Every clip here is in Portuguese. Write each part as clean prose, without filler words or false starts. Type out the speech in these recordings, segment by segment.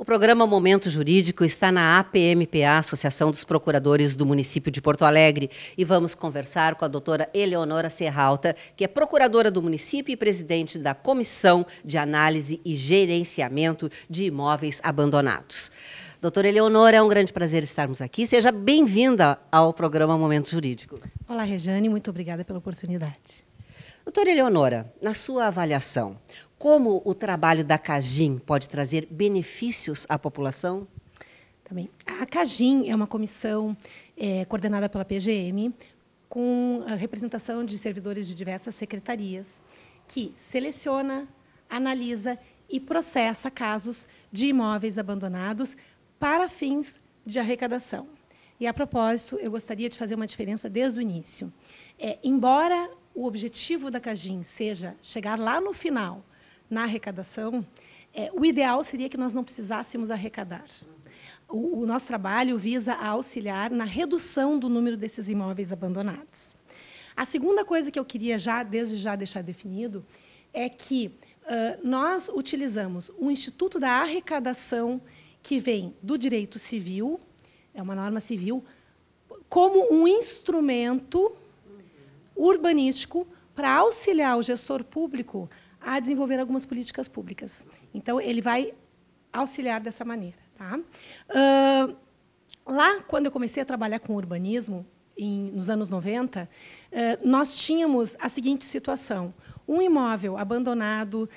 O programa Momento Jurídico está na APMPA, Associação dos Procuradores do Município de Porto Alegre, e vamos conversar com a doutora Eleonora Serralta, que é procuradora do município e presidente da Comissão de Análise e Gerenciamento de Imóveis Abandonados. Doutora Eleonora, é um grande prazer estarmos aqui. Seja bem-vinda ao programa Momento Jurídico. Olá, Rejane, muito obrigada pela oportunidade. Doutora Eleonora, na sua avaliação, como o trabalho da CAGIM pode trazer benefícios à população? Também. A CAGIM é uma comissão coordenada pela PGM, com a representação de servidores de diversas secretarias, que seleciona, analisa e processa casos de imóveis abandonados para fins de arrecadação. E, a propósito, eu gostaria de fazer uma diferença desde o início. Embora o objetivo da CAGIM seja chegar lá no final, na arrecadação, o ideal seria que nós não precisássemos arrecadar. O nosso trabalho visa auxiliar na redução do número desses imóveis abandonados. A segunda coisa que eu queria desde já deixar definido é que nós utilizamos o Instituto da Arrecadação, que vem do direito civil, é uma norma civil, como um instrumento urbanístico para auxiliar o gestor público a desenvolver algumas políticas públicas. Então, ele vai auxiliar dessa maneira. Tá? Lá, quando eu comecei a trabalhar com urbanismo, nos anos 90, nós tínhamos a seguinte situação. Um imóvel abandonado,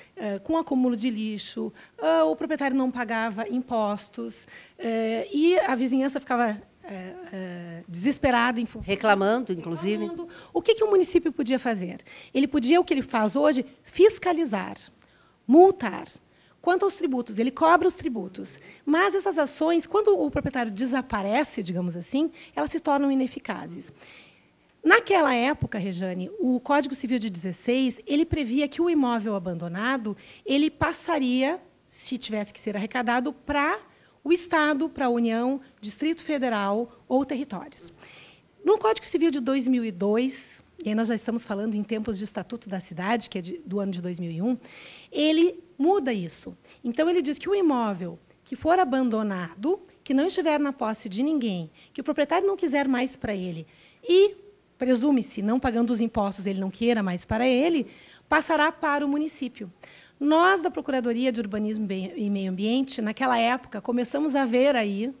com acúmulo de lixo, o proprietário não pagava impostos, e a vizinhança ficava desesperado, reclamando, inclusive. O que o município podia fazer? Ele podia, o que ele faz hoje, fiscalizar, multar. Quanto aos tributos, ele cobra os tributos. Mas essas ações, quando o proprietário desaparece, digamos assim, elas se tornam ineficazes. Naquela época, Rejane, o Código Civil de 16, ele previa que o imóvel abandonado ele passaria, se tivesse que ser arrecadado, para o Estado, para a União, Distrito Federal ou territórios. No Código Civil de 2002, e aí nós já estamos falando em tempos de Estatuto da Cidade, que é do ano de 2001, ele muda isso. Então, ele diz que o imóvel que for abandonado, que não estiver na posse de ninguém, que o proprietário não quiser mais para ele, e, presume-se, não pagando os impostos, ele não queira mais para ele, passará para o município. Nós, da Procuradoria de Urbanismo e Meio Ambiente, naquela época, começamos a ver aí,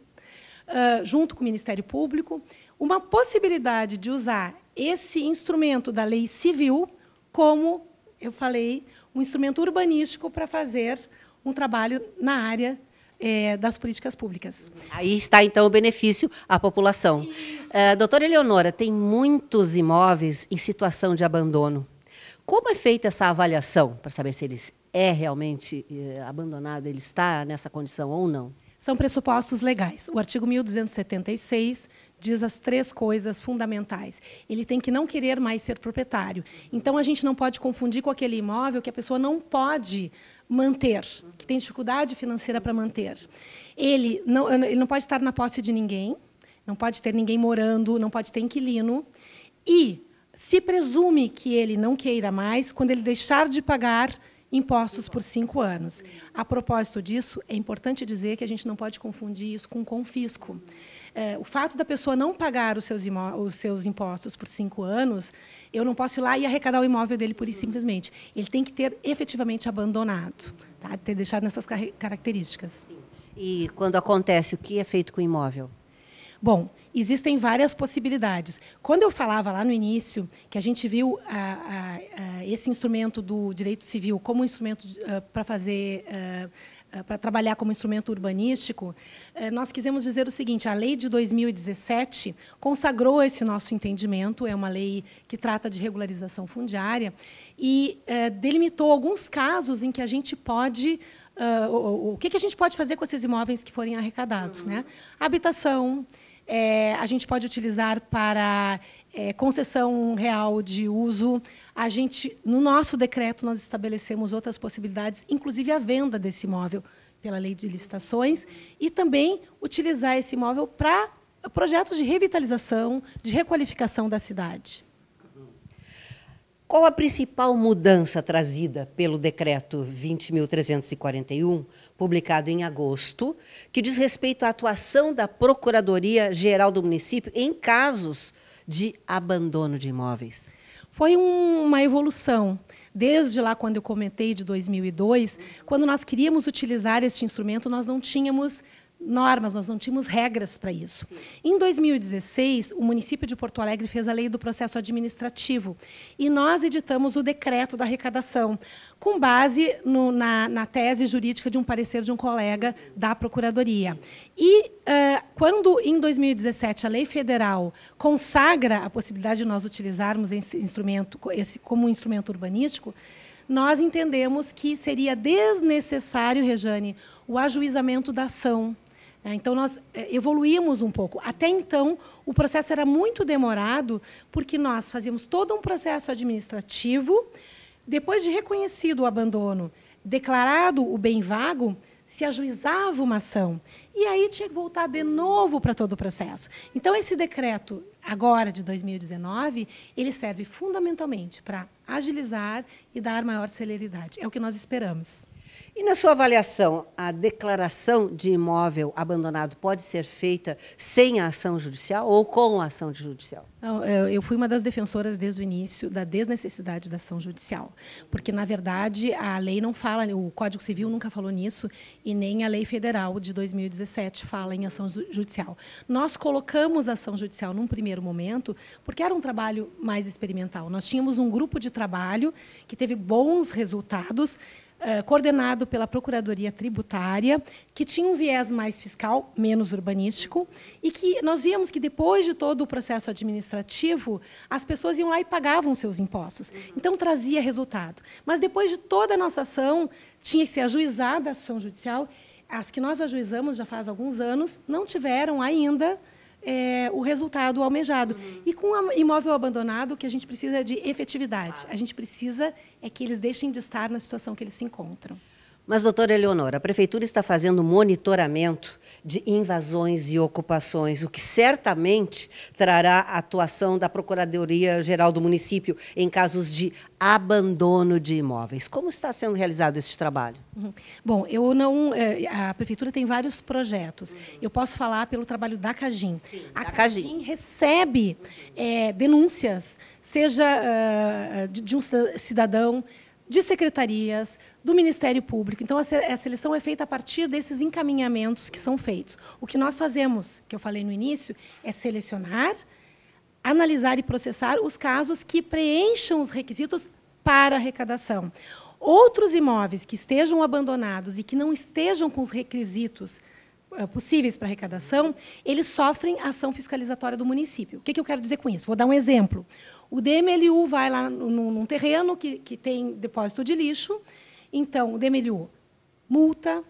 junto com o Ministério Público, uma possibilidade de usar esse instrumento da lei civil como, eu falei, um instrumento urbanístico para fazer um trabalho na área das políticas públicas. Aí está, então, o benefício à população. Doutora Eleonora, tem muitos imóveis em situação de abandono. Como é feita essa avaliação para saber se eles realmente abandonado, ele está nessa condição ou não? São pressupostos legais. O artigo 1276 diz as 3 coisas fundamentais. Ele tem que não querer mais ser proprietário. Então, a gente não pode confundir com aquele imóvel que a pessoa não pode manter, que tem dificuldade financeira para manter. Ele não pode estar na posse de ninguém, não pode ter ninguém morando, não pode ter inquilino, e se presume que ele não queira mais quando ele deixar de pagar impostos por 5 anos. A propósito disso, é importante dizer que a gente não pode confundir isso com confisco. O fato da pessoa não pagar os seus impostos por 5 anos, eu não posso ir lá e arrecadar o imóvel dele pura e simplesmente. Ele tem que ter efetivamente abandonado, tá? Ter deixado nessas características. E quando acontece, o que é feito com o imóvel? Bom, existem várias possibilidades. Quando eu falava lá no início que a gente viu esse instrumento do direito civil como um instrumento para trabalhar como instrumento urbanístico, nós quisemos dizer o seguinte: a lei de 2017 consagrou esse nosso entendimento, é uma lei que trata de regularização fundiária, e delimitou alguns casos em que a gente pode... o que a gente pode fazer com esses imóveis que forem arrecadados, né? Habitação, a gente pode utilizar para concessão real de uso. No nosso decreto, nós estabelecemos outras possibilidades, inclusive a venda desse imóvel pela lei de licitações, e também utilizar esse imóvel para projetos de revitalização, de requalificação da cidade. Qual a principal mudança trazida pelo decreto 20.341, publicado em agosto, que diz respeito à atuação da Procuradoria-Geral do Município em casos de abandono de imóveis? Foi uma evolução. Desde lá, quando eu comentei de 2002, quando nós queríamos utilizar este instrumento, nós não tínhamos normas, nós não tínhamos regras para isso. Sim. Em 2016, o município de Porto Alegre fez a lei do processo administrativo e nós editamos o decreto da arrecadação, com base na tese jurídica de um parecer de um colega da Procuradoria. E, quando, em 2017, a lei federal consagra a possibilidade de nós utilizarmos esse instrumento como um instrumento urbanístico, nós entendemos que seria desnecessário, Rejane, o ajuizamento da ação. Então, nós evoluímos um pouco. Até então, o processo era muito demorado, porque nós fazíamos todo um processo administrativo, depois de reconhecido o abandono, declarado o bem vago, se ajuizava uma ação. E aí tinha que voltar de novo para todo o processo. Então, esse decreto, agora, de 2019, ele serve fundamentalmente para agilizar e dar maior celeridade. É o que nós esperamos. E, na sua avaliação, a declaração de imóvel abandonado pode ser feita sem a ação judicial ou com a ação judicial? Eu fui uma das defensoras desde o início da desnecessidade da ação judicial, porque, na verdade, a lei não fala, o Código Civil nunca falou nisso, e nem a Lei Federal de 2017 fala em ação judicial. Nós colocamos a ação judicial num primeiro momento, porque era um trabalho mais experimental. Nós tínhamos um grupo de trabalho que teve bons resultados, coordenado pela Procuradoria Tributária, que tinha um viés mais fiscal, menos urbanístico, e que nós víamos que, depois de todo o processo administrativo, as pessoas iam lá e pagavam seus impostos. Então, trazia resultado. Mas, depois de toda a nossa ação, tinha que ser ajuizada a ação judicial. As que nós ajuizamos já faz alguns anos não tiveram ainda o resultado almejado. E com o imóvel abandonado, o que a gente precisa é de efetividade. A gente precisa que eles deixem de estar na situação que eles se encontram. Mas, doutora Eleonora, a Prefeitura está fazendo monitoramento de invasões e ocupações, o que certamente trará a atuação da Procuradoria-Geral do Município em casos de abandono de imóveis. Como está sendo realizado esse trabalho? Bom, a Prefeitura tem vários projetos. Eu posso falar pelo trabalho da CAGIM. Sim, a CAGIM recebe denúncias, seja de um cidadão, de secretarias, do Ministério Público. Então, a seleção é feita a partir desses encaminhamentos que são feitos. O que nós fazemos, que eu falei no início, é selecionar, analisar e processar os casos que preencham os requisitos para arrecadação. Outros imóveis que estejam abandonados e que não estejam com os requisitos possíveis para arrecadação, eles sofrem ação fiscalizatória do município. O que eu quero dizer com isso? Vou dar um exemplo. O DMLU vai lá num terreno que tem depósito de lixo, então o DMLU multa,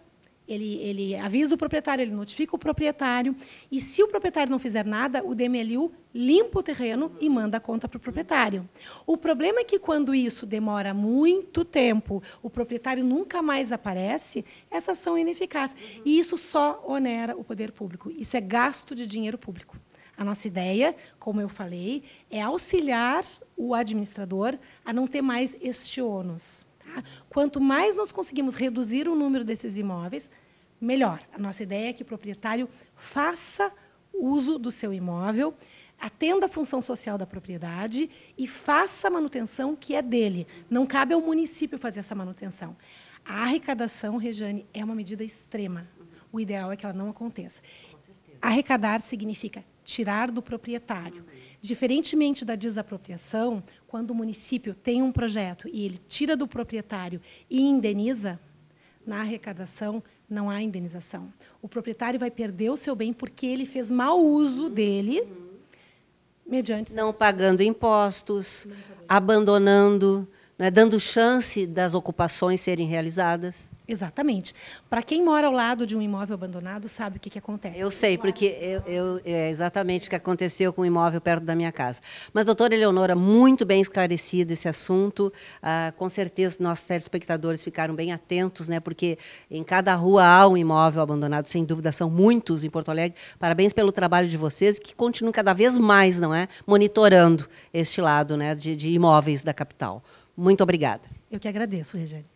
ele avisa o proprietário, ele notifica o proprietário, e se o proprietário não fizer nada, o DMLU limpa o terreno e manda a conta para o proprietário. O problema é que, quando isso demora muito tempo, o proprietário nunca mais aparece, essa ação é ineficaz. E isso só onera o poder público. Isso é gasto de dinheiro público. A nossa ideia, como eu falei, é auxiliar o administrador a não ter mais este ônus. Tá? Quanto mais nós conseguimos reduzir o número desses imóveis, melhor. A nossa ideia é que o proprietário faça uso do seu imóvel, atenda a função social da propriedade e faça a manutenção que é dele. Não cabe ao município fazer essa manutenção. A arrecadação, Rejane, é uma medida extrema. O ideal é que ela não aconteça. Arrecadar significa tirar do proprietário. Diferentemente da desapropriação, quando o município tem um projeto e ele tira do proprietário e indeniza, na arrecadação não há indenização. O proprietário vai perder o seu bem porque ele fez mau uso dele, mediante... Não pagando impostos, abandonando, não é? Dando chance das ocupações serem realizadas. Exatamente. Para quem mora ao lado de um imóvel abandonado, sabe o que acontece. Eu sei, porque é exatamente o que aconteceu com o imóvel perto da minha casa. Mas, doutora Eleonora, muito bem esclarecido esse assunto. Com certeza, nossos telespectadores ficaram bem atentos, né? Porque em cada rua há um imóvel abandonado, sem dúvida, são muitos em Porto Alegre. Parabéns pelo trabalho de vocês, que continuam cada vez mais, não é? Monitorando este lado, né, de imóveis da capital. Muito obrigada. Eu que agradeço, Regiane.